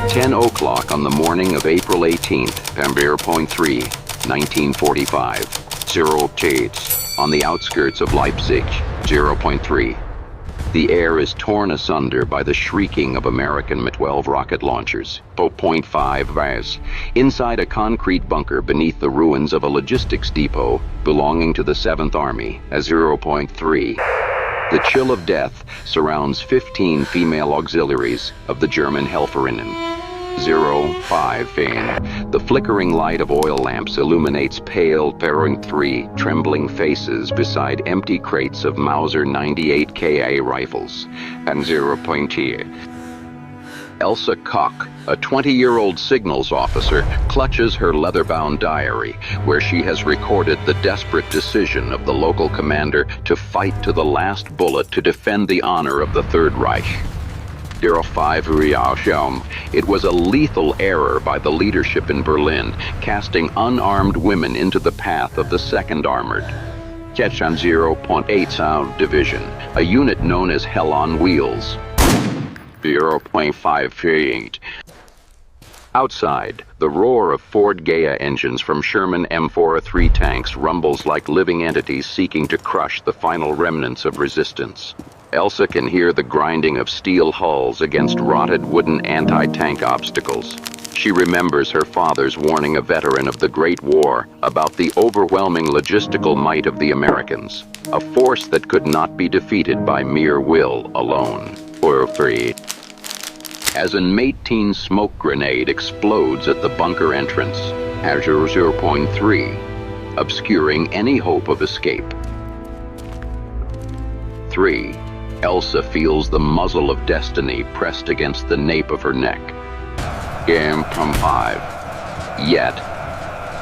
10 o'clock on the morning of April 18th, 0.3, 1945. 0 on the outskirts of Leipzig, 0.3. The air is torn asunder by the shrieking of American Mi-12 rocket launchers. 0.5 Vs. Inside a concrete bunker beneath the ruins of a logistics depot belonging to the 7th Army, at 0.3. The chill of death surrounds 15 female auxiliaries of the German Helferinnen. 0.5 Fein. The flickering light of oil lamps illuminates pale, 3 trembling faces beside empty crates of Mauser 98 Ka rifles. And 0.2. Elsa Koch, a 20-year-old signals officer, clutches her leather-bound diary, where she has recorded the desperate decision of the local commander to fight to the last bullet to defend the honor of the Third Reich. 0.5 Riauschelm. It was a lethal error by the leadership in Berlin, casting unarmed women into the path of the 2nd Armored. Chechan 0.8 Sound Division, a unit known as Hell on Wheels. 0.5 Outside, the roar of Ford Gaia engines from Sherman M4A3 tanks rumbles like living entities seeking to crush the final remnants of resistance. Elsa can hear the grinding of steel hulls against rotted wooden anti-tank obstacles. She remembers her father's warning a veteran of the Great War about the overwhelming logistical might of the Americans, a force that could not be defeated by mere will alone. Or free. As an 18 smoke grenade explodes at the bunker entrance, Azure 0.3, obscuring any hope of escape. 3. Elsa feels the muzzle of destiny pressed against the nape of her neck. Game from 5. Yet,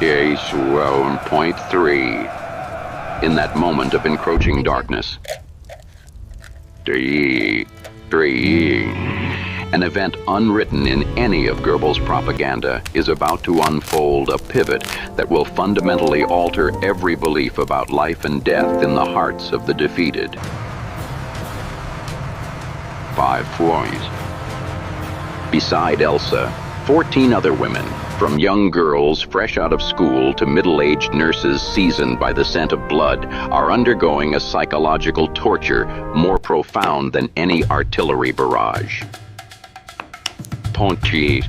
is 1.3. In that moment of encroaching darkness. 3. An event unwritten in any of Goebbels' propaganda is about to unfold a pivot that will fundamentally alter every belief about life and death in the hearts of the defeated. 5 Floys. Beside Elsa, 14 other women, from young girls fresh out of school to middle-aged nurses seasoned by the scent of blood, are undergoing a psychological torture more profound than any artillery barrage. The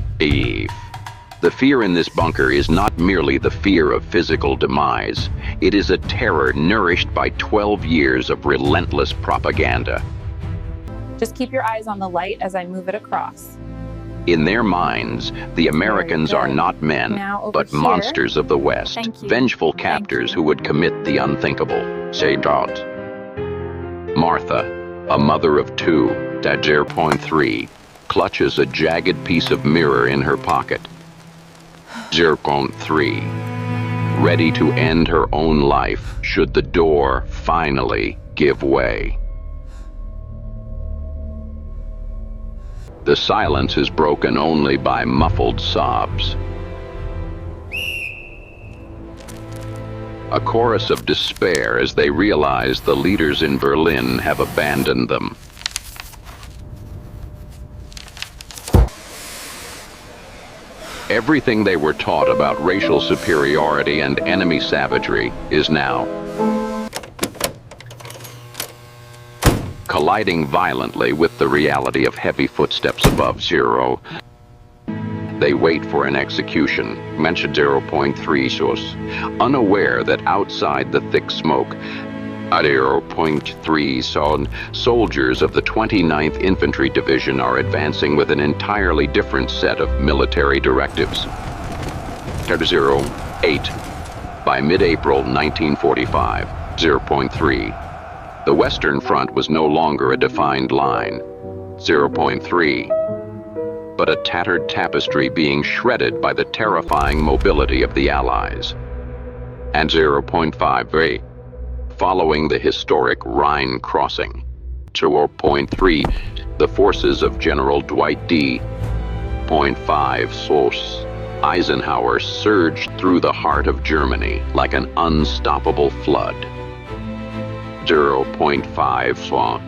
fear in this bunker is not merely the fear of physical demise. It is a terror nourished by 12 years of relentless propaganda. Just keep your eyes on the light as I move it across. In their minds, the Americans are not men, but monsters of the West, vengeful captors who would commit the unthinkable. Say dot. Martha, a mother of 2, 0.3, clutches a jagged piece of mirror in her pocket. 0.3, ready to end her own life should the door finally give way. The silence is broken only by muffled sobs. A chorus of despair as they realize the leaders in Berlin have abandoned them. Everything they were taught about racial superiority and enemy savagery is now colliding violently with the reality of heavy footsteps above zero. They wait for an execution, mentioned 0.3 source, unaware that outside the thick smoke, at 0.3 soldiers of the 29th Infantry Division are advancing with an entirely different set of military directives. 0.8. By mid-April 1945, 0.3. The Western Front was no longer a defined line, 0.3, but a tattered tapestry being shredded by the terrifying mobility of the Allies. And 0.5, following the historic Rhine crossing. 0.3, the forces of General Dwight D. 0.5 source. Eisenhower surged through the heart of Germany like an unstoppable flood. 0.5 swan.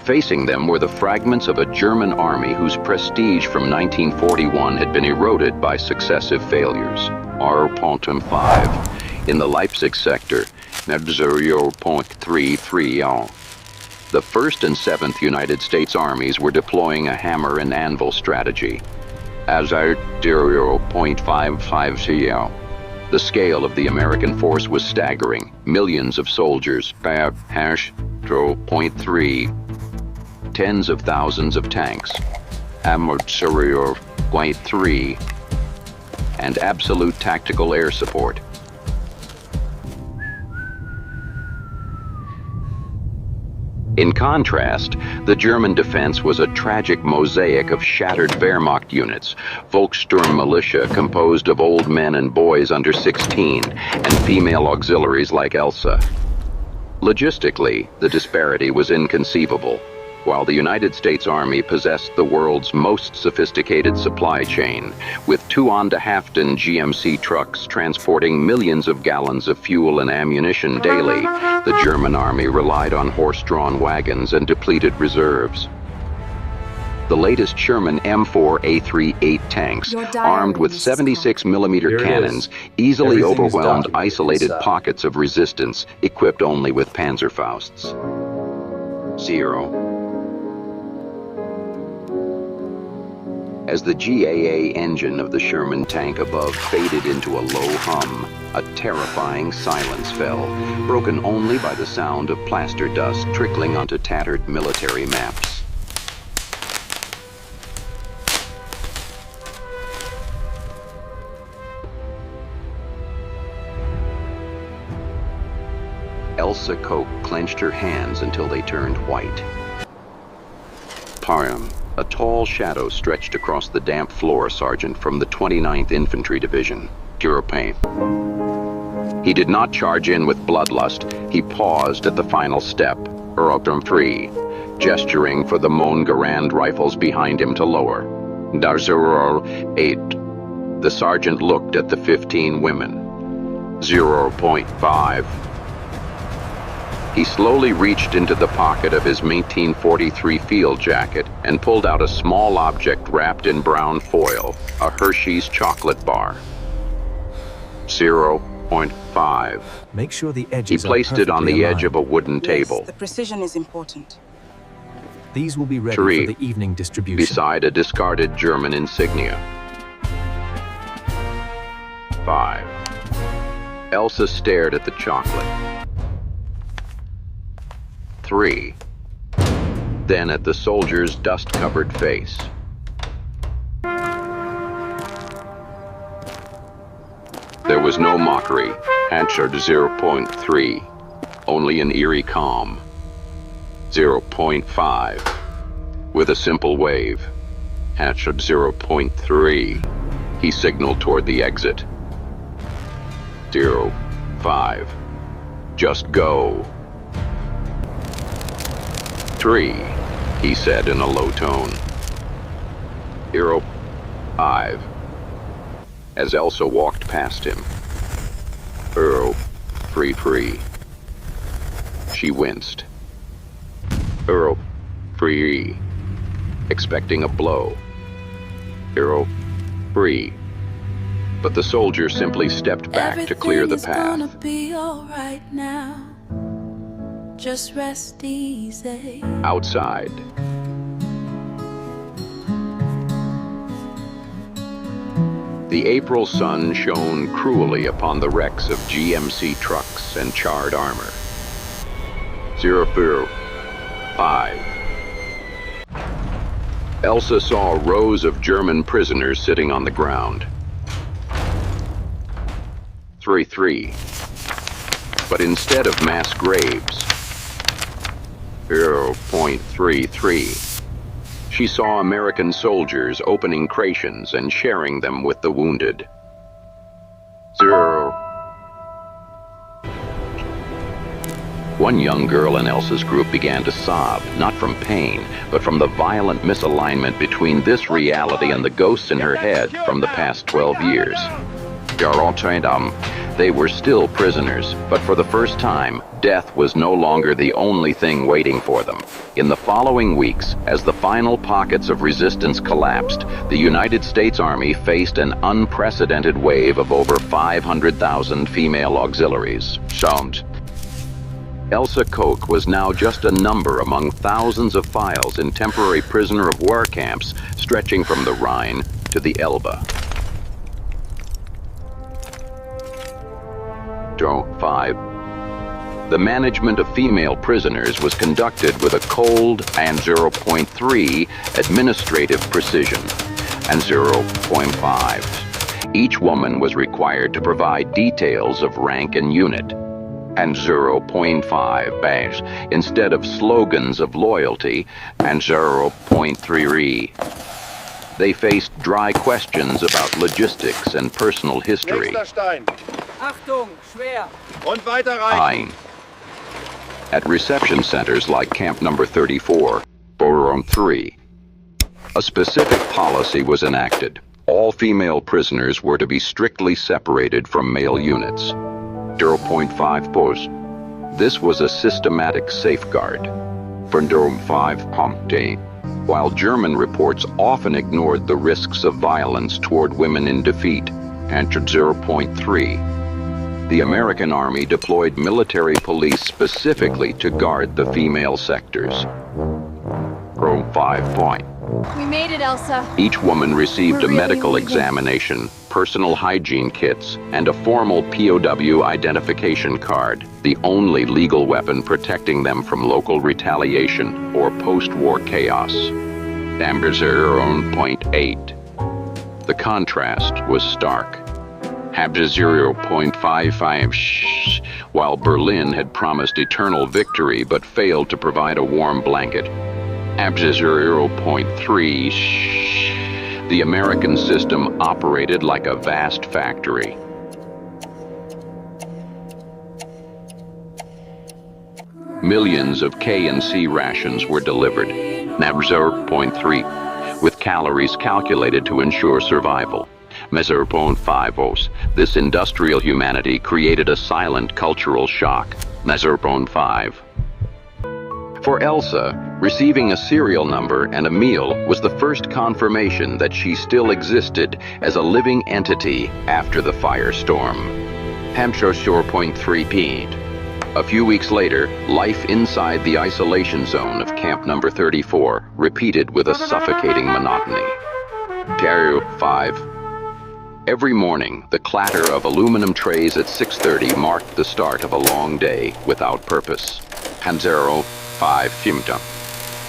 Facing them were the fragments of a German army whose prestige from 1941 had been eroded by successive failures. R.5 in the Leipzig sector, 0.33. The 1st and 7th United States armies were deploying a hammer and anvil strategy. As 0.550. The scale of the American force was staggering. Millions of soldiers, .3, tens of thousands of tanks, .3, and absolute tactical air support. In contrast, the German defense was a tragic mosaic of shattered Wehrmacht units, Volkssturm militia composed of old men and boys under 16, and female auxiliaries like Elsa. Logistically, the disparity was inconceivable. While the United States Army possessed the world's most sophisticated supply chain, with 2 de Haften GMC trucks transporting millions of gallons of fuel and ammunition daily, the German Army relied on horse-drawn wagons and depleted reserves. The latest Sherman M4A38 tanks, armed with 76mm cannons, easily overwhelmed isolated pockets of resistance, equipped only with Panzerfausts. 0. As the GAA engine of the Sherman tank above faded into a low hum, a terrifying silence fell, broken only by the sound of plaster dust trickling onto tattered military maps. Elsa Koch clenched her hands until they turned white. Parham. A tall shadow stretched across the damp floor, Sergeant from the 29th Infantry Division, European. He did not charge in with bloodlust. He paused at the final step, Erotum 3, gesturing for the Mohngarand rifles behind him to lower. Darzurol 8. The sergeant looked at the 15 women. 0.5. He slowly reached into the pocket of his 1943 field jacket and pulled out a small object wrapped in brown foil, a Hershey's chocolate bar. 0.5. Make sure the edges He placed it on the edge of a wooden table. Yes, the precision is important. These will be ready 3. for the evening distribution. Beside a discarded German insignia. 5. Elsa stared at the chocolate. 3. Then at the soldier's dust-covered face. There was no mockery. Answered 0.3. Only an eerie calm. 0.5. With a simple wave. Answered 0.3. He signaled toward the exit. 0.5. Just go. 3, he said in a low tone. 0.5. As Elsa walked past him. 0.3. She winced. 0.3. Expecting a blow. 0.3. But the soldier simply stepped back to clear the path. Everything is gonna be all right now. Just rest easy. Outside. The April sun shone cruelly upon the wrecks of GMC trucks and charred armor. 0.5. Elsa saw rows of German prisoners sitting on the ground. 3.3. But instead of mass graves, 0.33. She saw American soldiers opening creations and sharing them with the wounded. 0. One young girl in Elsa's group began to sob, not from pain, but from the violent misalignment between this reality and the ghosts in her head from the past 12 years. They were still prisoners, but for the first time, death was no longer the only thing waiting for them. In the following weeks, as the final pockets of resistance collapsed, the United States Army faced an unprecedented wave of over 500,000 female auxiliaries. Elsa Koch was now just a number among thousands of files in temporary prisoner of war camps stretching from the Rhine to the Elbe. 5. The management of female prisoners was conducted with a cold and 0.3 administrative precision and 0.5. Each woman was required to provide details of rank and unit and 0.5 badge instead of slogans of loyalty and 0.3. They faced dry questions about logistics and personal history. Achtung, schwer. Und weiterreichen. At reception centers like Camp Number 34, Boron 3, a specific policy was enacted. All female prisoners were to be strictly separated from male units. 0.5 post. This was a systematic safeguard. For 0.5 Pomte, while German reports often ignored the risks of violence toward women in defeat, answered 0.3. The American Army deployed military police specifically to guard the female sectors. 5 point. We made it, Elsa. Each woman received a We're really medical leaving. examination, personal hygiene kits, and a formal POW identification card, the only legal weapon protecting them from local retaliation or post-war chaos. Amber 0.8. The contrast was stark. Habja 0.55, while Berlin had promised eternal victory but failed to provide a warm blanket. Habja 0.3, the American system operated like a vast factory. Millions of K and C rations were delivered, NAB 0.3, with calories calculated to ensure survival. 0.5. This industrial humanity created a silent cultural shock. 0.5. For Elsa, receiving a serial number and a meal was the first confirmation that she still existed as a living entity after the firestorm. Hampshire 0.3. A few weeks later, life inside the isolation zone of Camp Number 34 repeated with a suffocating monotony. Terror 5. Every morning, the clatter of aluminum trays at 6:30 marked the start of a long day without purpose. Panzero 5 Fimta.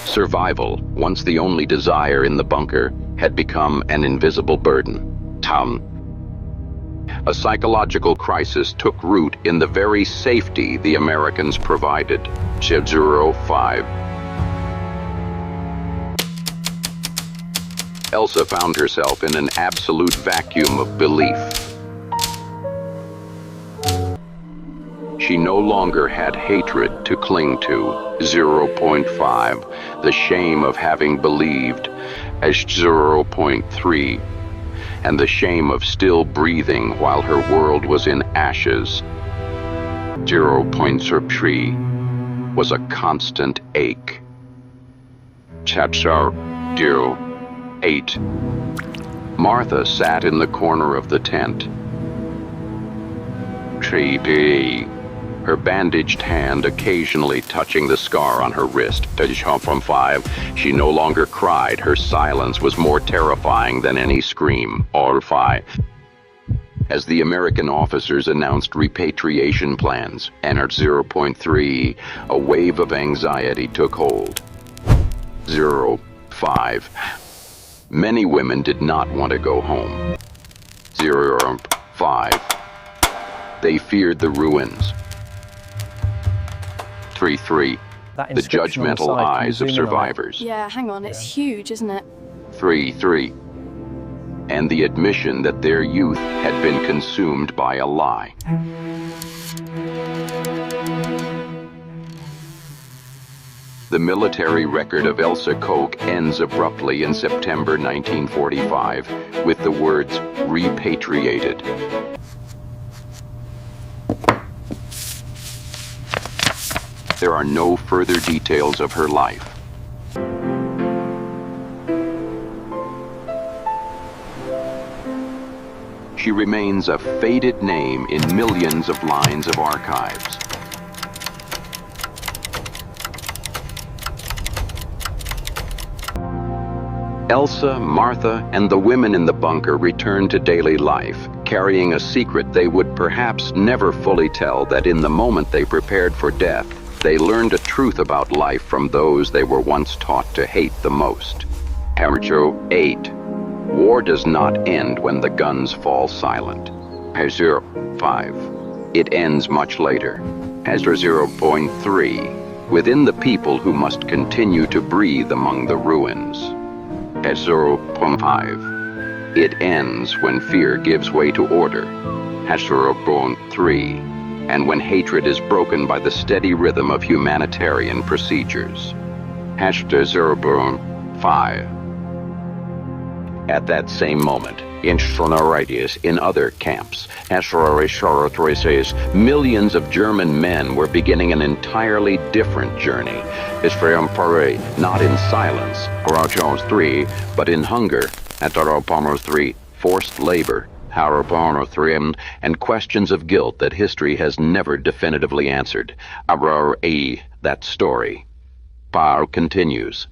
Survival, once the only desire in the bunker, had become an invisible burden. Tam. A psychological crisis took root in the very safety the Americans provided. 0.5. Elsa found herself in an absolute vacuum of belief. She no longer had hatred to cling to. 0.5. The shame of having believed. As 0.3. And the shame of still breathing while her world was in ashes. 0.3 was a constant ache. Chapter 0.8. Martha sat in the corner of the tent. Her bandaged hand occasionally touching the scar on her wrist. From 5, she no longer cried. Her silence was more terrifying than any scream. Or 5. As the American officers announced repatriation plans, and at 0.3, a wave of anxiety took hold. 0.5. Many women did not want to go home. 0.5. They feared the ruins. 3.3. The judgmental eyes of survivors. Yeah, hang on, it's huge, isn't it? 3.3. And the admission that their youth had been consumed by a lie. The military record of Elsa Koch ends abruptly in September 1945 with the words repatriated. There are no further details of her life. She remains a faded name in millions of lines of archives. Elsa, Martha, and the women in the bunker return to daily life, carrying a secret they would perhaps never fully tell, that in the moment they prepared for death, they learned a truth about life from those they were once taught to hate the most. HQ.I-II. War does not end when the guns fall silent. HQ.5. It ends much later. HQ.3. Within the people who must continue to breathe among the ruins. HQ.5. It ends when fear gives way to order. HQ.3. And when hatred is broken by the steady rhythm of humanitarian procedures. HQ.5. At that same moment, in Chronicles, in other camps, millions of German men were beginning an entirely different journey. Not in silence, but in hunger, forced labor, and questions of guilt that history has never definitively answered. That story. Continues.